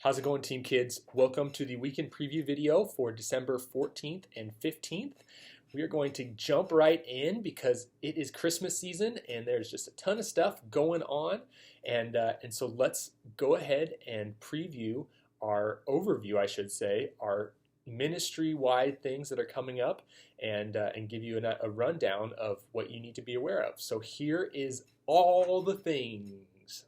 How's it going, Team Kids? Welcome to the weekend preview video for December 14th and 15th. We are going to jump right in because it is Christmas season and there's just a ton of stuff going on. And so let's go ahead and preview overview, I should say, our ministry-wide things that are coming up and give you a rundown of what you need to be aware of. So here is all the things.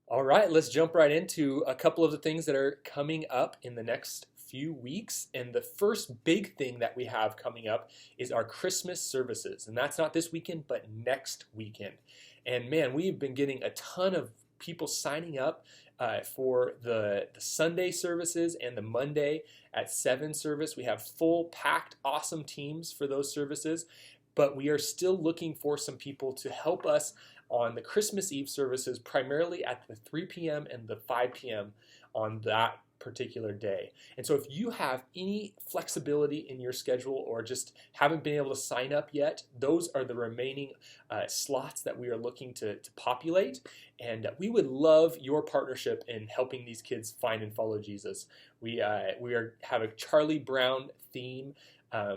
All right, let's jump right into a couple of the things that are coming up in the next few weeks. And the first big thing that we have coming up is our Christmas services. And that's not this weekend, but next weekend. And man, we've been getting a ton of people signing up for the Sunday services and the Monday at 7 service. We have full packed awesome teams for those services, but we are still looking for some people to help us on the Christmas Eve services, primarily at the 3 p.m. and the 5 p.m. on that particular day. And so if you have any flexibility in your schedule or just haven't been able to sign up yet, those are the remaining slots that we are looking to populate. And we would love your partnership in helping these kids find and follow Jesus. We have a Charlie Brown theme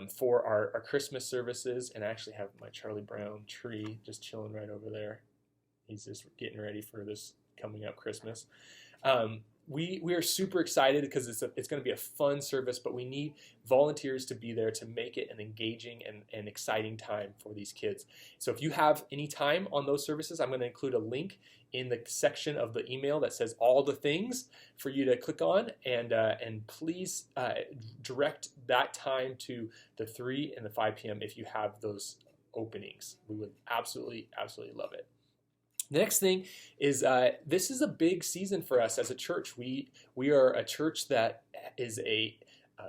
for our Christmas services, and I actually have my Charlie Brown tree just chilling right over there. He's just getting ready for this coming up Christmas. We are super excited because it's going to be a fun service, but we need volunteers to be there to make it an engaging and exciting time for these kids. So if you have any time on those services, I'm going to include a link in the section of the email that says all the things for you to click on, and please direct that time to the 3 and the 5 p.m. if you have those openings. We would absolutely love it. The next thing is this is a big season for us as a church. We are a church that is a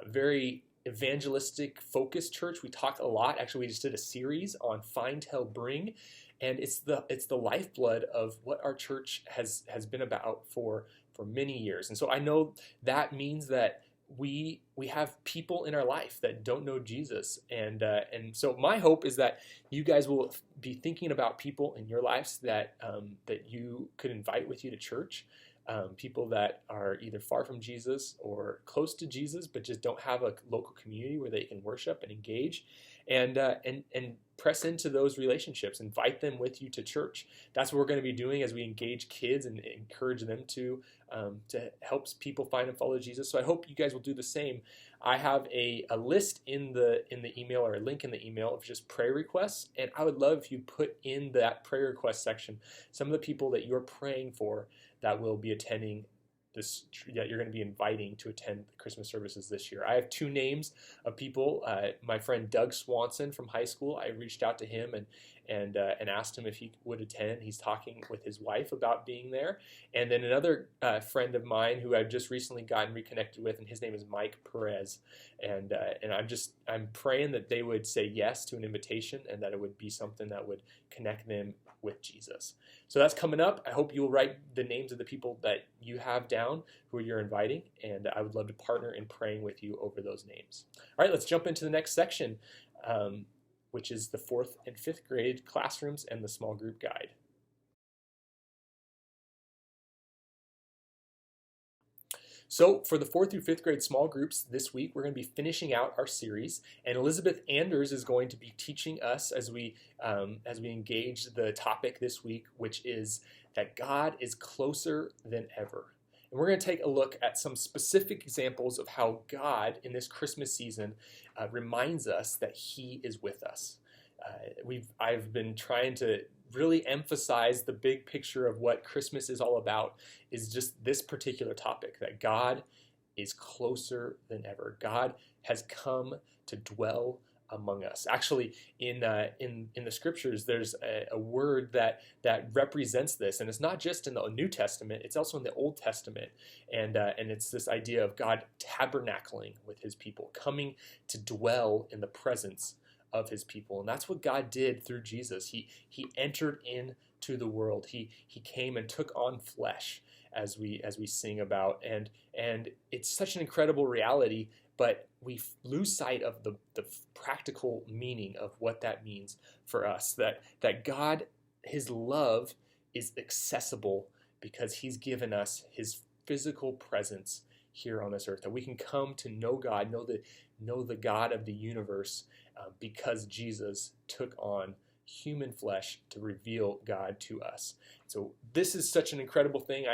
very evangelistic focused church. We talk a lot. Actually, we just did a series on Find, Tell, Bring, and it's the lifeblood of what our church has been about for many years. And so I know that means that we have people in our life that don't know Jesus, and so my hope is that you guys will be thinking about people in your lives that you could invite with you to church, people that are either far from Jesus or close to Jesus, but just don't have a local community where they can worship and engage, and press into those relationships. Invite them with you to church. That's what we're going to be doing as we engage kids and encourage them to help people find and follow Jesus. So I hope you guys will do the same. I have a list in the email, or a link in the email, of just prayer requests, and I would love if you put in that prayer request section some of the people that you're praying for that will be attending this, that you're going to be inviting to attend the Christmas services this year. I have 2 names of people. My friend Doug Swanson from high school, I reached out to him and asked him if he would attend. He's talking with his wife about being there. And then another friend of mine who I've just recently gotten reconnected with, and his name is Mike Perez. And I'm praying that they would say yes to an invitation, and that it would be something that would connect them with Jesus. So that's coming up. I hope you will write the names of the people that you have down who you're inviting, and I would love to partner in praying with you over those names. All right, let's jump into the next section, which is the 4th and 5th grade classrooms and the small group guide. So for the 4th through 5th grade small groups this week, we're going to be finishing out our series, and Elizabeth Anders is going to be teaching us as we engage the topic this week, which is that God is closer than ever. And we're going to take a look at some specific examples of how God in this Christmas season reminds us that He is with us. I've been trying to really emphasize the big picture of what Christmas is all about, is just this particular topic, that God is closer than ever. God has come to dwell among us. Actually, in the scriptures, there's a word that represents this, and it's not just in the New Testament; it's also in the Old Testament, and it's this idea of God tabernacling with His people, coming to dwell in the presence of His people. And that's what God did through Jesus. He entered into the world. He came and took on flesh, as we sing about, and it's such an incredible reality, but we lose sight of the practical meaning of what that means for us, that God, His love is accessible because he's given us his physical presence here on this earth, that we can come to know God, know the God of the universe, because Jesus took on human flesh to reveal God to us. So this is such an incredible thing.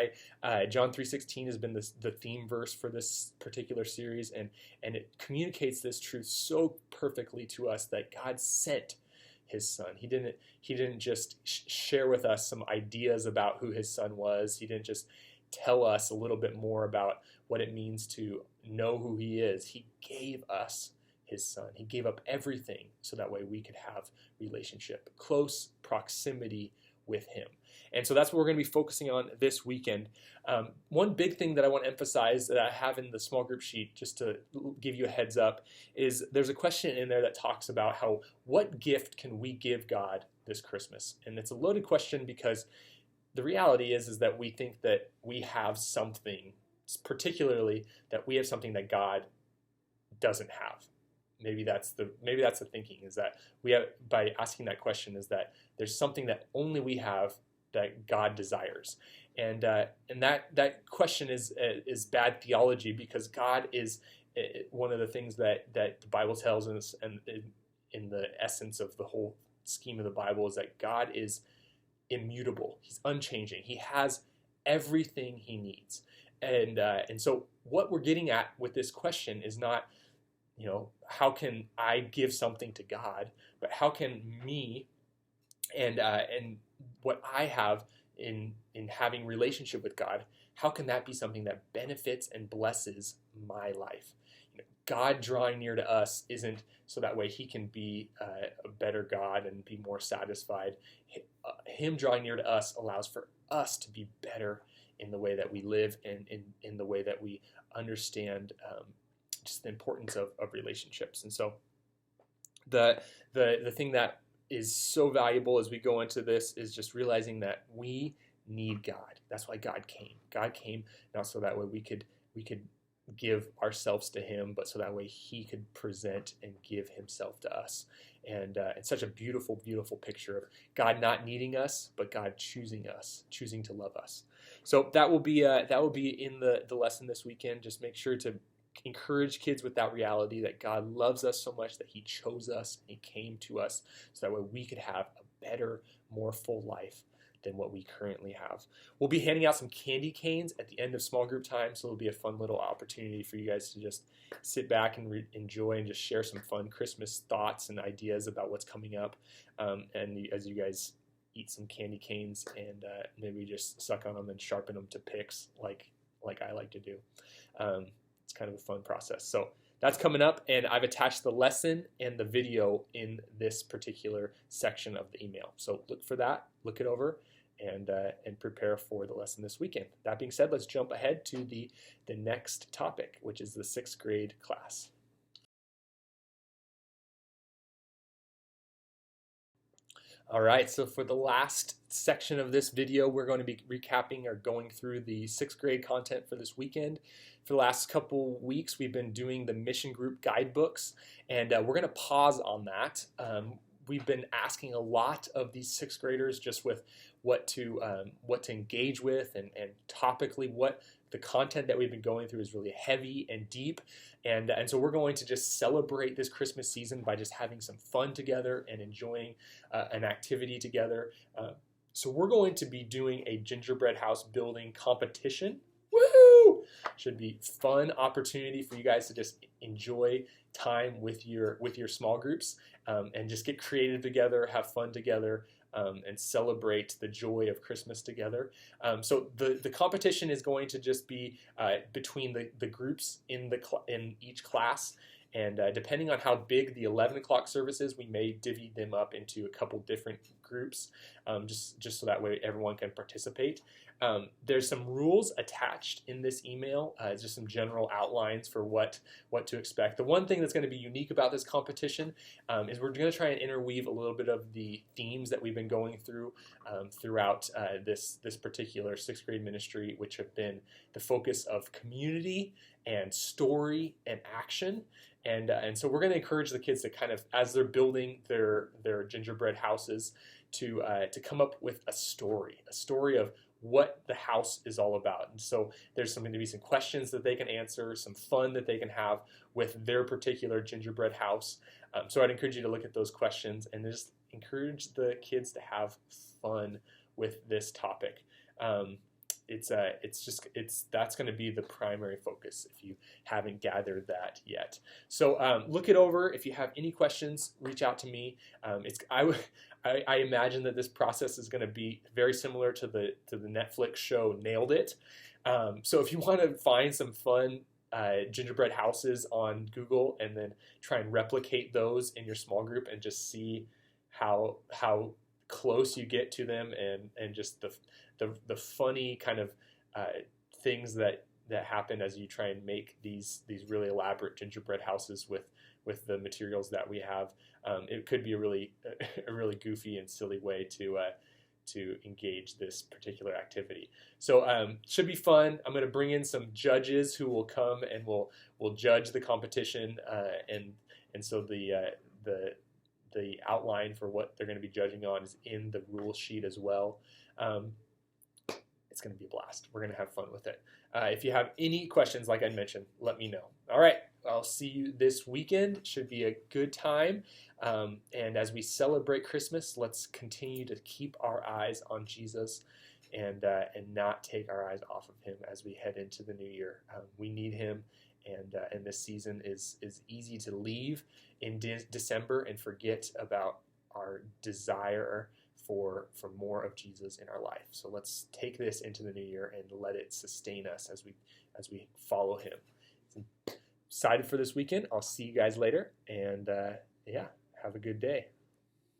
John 3:16 has been the theme verse for this particular series, and it communicates this truth so perfectly to us that God sent his son. He didn't just share with us some ideas about who his son was. He didn't just tell us a little bit more about what it means to know who he is. He gave us his son. He gave up everything so that way we could have relationship, close proximity with him. And so that's what we're going to be focusing on this weekend. One big thing that I want to emphasize that I have in the small group sheet, just to give you a heads up, is there's a question in there that talks about what gift can we give God this Christmas? And it's a loaded question because the reality is that we think that we have something, particularly that we have something that God doesn't have. Maybe that's the thinking, is that we have, by asking that question, is that there's something that only we have that God desires, and that question is bad theology, because God is one of the things that the Bible tells us, and in the essence of the whole scheme of the Bible, is that God is immutable. He's unchanging. He has everything he needs, and so what we're getting at with this question is not, how can I give something to God, but how can me and what I have in having relationship with God, how can that be something that benefits and blesses my life? God drawing near to us isn't so that way he can be a better God and be more satisfied. Him drawing near to us allows for us to be better in the way that we live and in the way that we understand just the importance of relationships. And so the thing that is so valuable as we go into this is just realizing that we need God. That's why God came. God came not so that way we could give ourselves to him, but so that way he could present and give himself to us. And it's such a beautiful, beautiful picture of God not needing us, but God choosing us, choosing to love us. So that will be in the lesson this weekend. Just make sure to encourage kids with that reality that God loves us so much that he chose us and he came to us so that way we could have a better, more full life than what we currently have. We'll be handing out some candy canes at the end of small group time, so it'll be a fun little opportunity for you guys to just sit back and enjoy and just share some fun Christmas thoughts and ideas about what's coming up. And as you guys eat some candy canes and maybe just suck on them and sharpen them to picks like I like to do. It's kind of a fun process. So that's coming up, and I've attached the lesson and the video in this particular section of the email. So look for that, look it over, and prepare for the lesson this weekend. That being said, let's jump ahead to the next topic, which is the 6th grade class. All right, so for the last section of this video, we're going to be recapping or going through the 6th grade content for this weekend. For the last couple weeks, we've been doing the mission group guidebooks, and we're going to pause on that. We've been asking a lot of these 6th graders just with what to engage with, and topically what the content that we've been going through is really heavy and deep. And so we're going to just celebrate this Christmas season by just having some fun together and enjoying an activity together. So we're going to be doing a gingerbread house building competition. Woohoo! Should be fun opportunity for you guys to just enjoy time with your small groups, and just get creative together, have fun together, and celebrate the joy of Christmas together. So the competition is going to just be between the groups in each class. And depending on how big the 11 o'clock service is, we may divvy them up into a couple different groups, just so that way everyone can participate. There's some rules attached in this email, just some general outlines for what to expect. The one thing that's going to be unique about this competition is we're going to try and interweave a little bit of the themes that we've been going through throughout this particular 6th grade ministry, which have been the focus of community and story and action. And so we're going to encourage the kids to kind of, as they're building their gingerbread houses, to come up with a story of what the house is all about. And so there's going to be some questions that they can answer, some fun that they can have with their particular gingerbread house. So I'd encourage you to look at those questions and just encourage the kids to have fun with this topic. That's going to be the primary focus if you haven't gathered that yet. So look it over. If you have any questions, reach out to me. I imagine that this process is going to be very similar to the Netflix show Nailed It. So if you want to find some fun gingerbread houses on Google and then try and replicate those in your small group and just see how close you get to them and just the funny kind of things that happen as you try and make these really elaborate gingerbread houses with the materials that we have. It could be a really goofy and silly way to engage this particular activity. So should be fun. I'm going to bring in some judges who will come and will judge the competition, and so the outline for what they're going to be judging on is in the rule sheet as well. It's going to be a blast. We're going to have fun with it. If you have any questions, like I mentioned, let me know. All right, I'll see you this weekend. Should be a good time. And as we celebrate Christmas, let's continue to keep our eyes on Jesus and not take our eyes off of him as we head into the new year. We need him. And this season is easy to leave in December and forget about our desire for more of Jesus in our life. So let's take this into the new year and let it sustain us as we follow him. Excited for this weekend. I'll see you guys later, and have a good day.